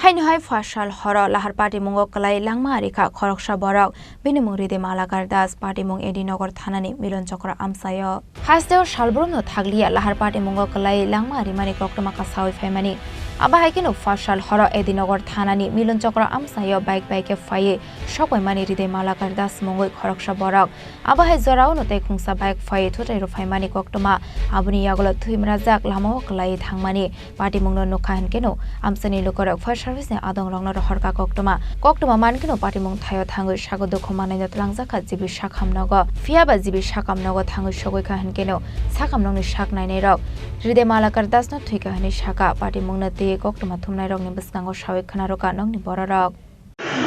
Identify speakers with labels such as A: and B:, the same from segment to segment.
A: Haino Phasal Horo Lahar Patimung Langma Arikha Khoroksa Borok Patimung ride Malakar das Patimung Edinogor Thanani Milon Chokra Amsayo Hasdeo Shalbruno Thaglia Lahar Patimung Langma Rimani Koktoma Sawi Femani Abahakino Phasal Horo Edinogor Thanani Milon Chokra Amsayo Bike Faye Shokwe Mani ride Malakar das Mongoi Khoroksa Borok Abahai Zorao no Tekungsa Bike Faye Tutero Femani Koktoma Abuni Yagolo Tuimrazak Lamo Khlaiwi Thangmani Patimung no Kahan Keno Amsani Lokorok Service Adong Rongno Horka Koktoma Mankino Patimung Thayo Thangu Shago Dokomane Langzaka Zibi Shakam Nogo Fiaba Zibi Shakam Nogo Thangu Shogoika Hankeno Sakam Nong Shak Nine Rock Ride Malakar does not take a Shaka Patimung Nate Koktoma Tumna Rong Nibuskango Shawik Kanaroka Nong Borok.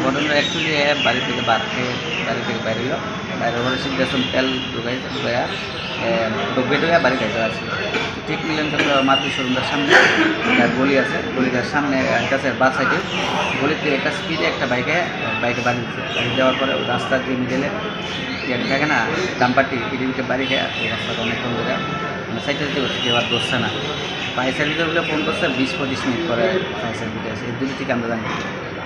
B: Actually, I have buried the barrio. I was in the Suntel to guys and the Bedoya barricade. Take millions of Matus from the Sunday, that Goli as a Sunday, and just a bus I did. Goli take a speed actor by a barricade. And there were Rasta Jimmy Yagana, Dampati, it is a barricade, and the secretary was given Dosana. By Senator Pontus, a beach for this need for a Phasal because it didn't take under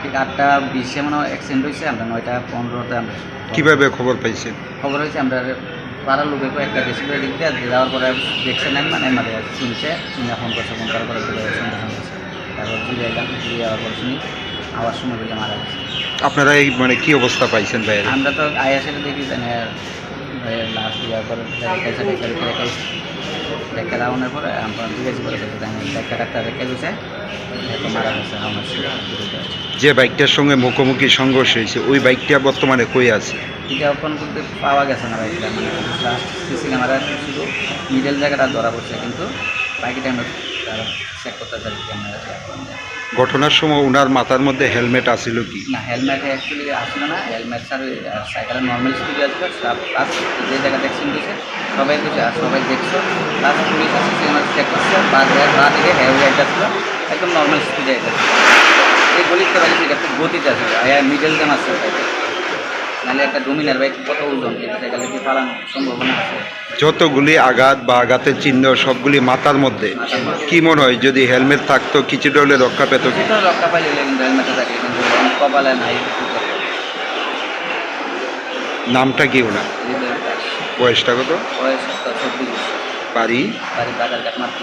B: ঠিক 8টা 20 মানে accident হইছে আমরা 9টা 15তে আমরা
C: কিভাবে খবর পাইছেন
B: খবর হইছে আমরা পাড়ার লোকের একটা রেসিপি দিতে যাওয়ার পরে দেখছেন মানে আমাদের শুনছে শুনে ফোন করছে ফোন করার পরে তারপর জুড়ে এলাম জুড়ে যাওয়ার পর শুনি আওয়াজ শুনে বলে মারা গেছে
C: আপনারা এই মানে কি অবস্থা পাইছেন ভাই
B: আমরা তো আইএসএ দেখি জানি লাস্ট দেওয়ার পরে দেখা রাউনের পরে আমরা জিজ্ঞাসা করে দেখা ডাক্তার রেখে দিয়েছে মারা গেছে আমার
C: যে বাইকটার সঙ্গে মুখোমুখি সংঘর্ষ হয়েছে ওই বাইকটা বর্তমানে কই আছে
B: এটা এখন কিন্তু পাওয়া গেছে না বাইকটা মানে লাস্ট সিসি ক্যামেরা শুধু মিডল জায়গাটা ধরা পড়ছে কিন্তু বাইকটা আমরা চেক করতে চাই ক্যামেরা
C: ঘটনার সময় ওনার মাথার মধ্যে হেলমেট আছিল কি
B: না হেলমেট অ্যাকচুয়ালি আসলে না হেলমেট স্যার সাইকেলের নর্মাল স্পিডে আসবে প্লাস যে জায়গা দেখছেন দিয়েছে সবাই বুঝে আর সবাই দেখছো প্লাস পুলিশ আছে সেখানে চেক করছে বা থেকে হেলমেটটা ছিল একদম নর্মাল স্পিডে এটা এই গলিতে বাইক এটা খুব গতিতে আছে মিডল জ্যাম আছে নাহলে একটা ডোমিনার বাইক কত ওজন এটা জায়গায় কি পালানো সম্ভাবনা আছে
C: যতগুলি আঘাত বা আঘাতের চিহ্ন সবগুলি মাথার মধ্যে কি মনে হয় যদি হেলমেট থাকতো কিছুটা হলে রক্ষা পেত
B: কিছুটা রক্ষা পাইলে কিন্তু হেলমেটটা থাকে কিন্তু কপালে নাই
C: নামটা কি ওনার বয়সটা কত
B: বয়স 24
C: বাড়ি
B: বাজার কাটমাত্র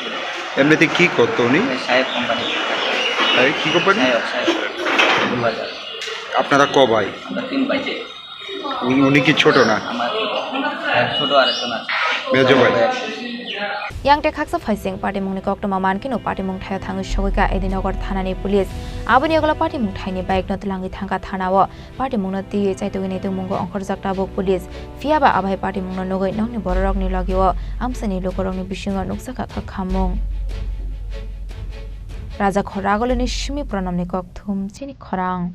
C: এমনিতে কি করতো উনি
B: সাহেব কোম্পানি
C: কি কোম্পানি
B: বাজার
C: আপনারা ক ভাই
B: আমরা 3 ভাই
C: উনি কি ছোট না
B: আমার ছোট আরেকজন আছে
C: মেজো ভাই
A: Yang Tekaksa Phasing Patimung ni Koktoma Mankino Patimung Thayo Thangu Shogoika Edinogor Thanani Police Abuni Ogola Patimung Thaini Bike Not Langi Thangka Thanawo Patimung no Ti Chaitogini Tumungo Onkor Jakta Bok Police Fiaba Abai Patimung no Nogoi Nongni Borok ni Logiwo Amsani Lokorong ni Bishingo Nuksaka Khamung Raja Khoragoloni Shimi Pronom ni Kokthum Chini Khorang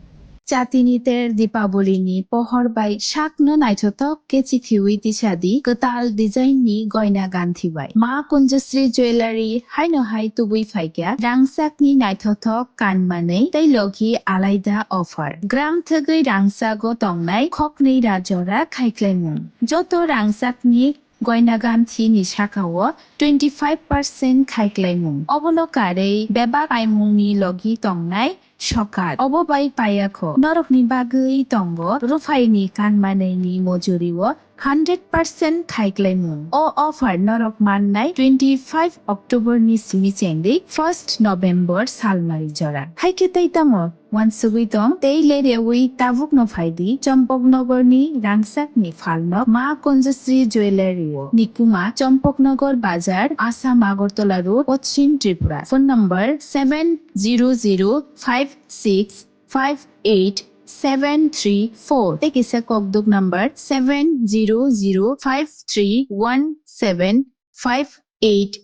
D: Chatiniter Dipabulini Pohor by Shakno Naitotok Kechithi Tichadi Katal Design ni Goina Ganthi by Ma Kunjasri Jewelry Haino Hai Tubui Faika Rangsak ni Naitotok Kanmane Tailoki Alaida Offer Gram Thagui Rangsago Tongnai Kokni Rajora Kaiklemun Joto Rangsak ni Goina Ganthi ni Shakawo 25% Kaiklemun Obolokare Beba Paimung ni Logi Tongnai Shokat Obobai Payako Norokni Bagui Tongo Rufaini Kanmaneni Mojuriwo 100% Kaiklemun O offer Norok Mannai 25 October ni Simichendi 1st November Salmari Jora Haiketai Tamo Wansugitong Teilere Wi Tavuk no Faidi Chompok Nogor ni Rangsak ni Falno Ma Konjasri Jewelry Nikuma Chompok Nogor Bazar Asam Agartala Road Pochin Tripura Phone number 7005658 Tekisa Kokduk number 700531758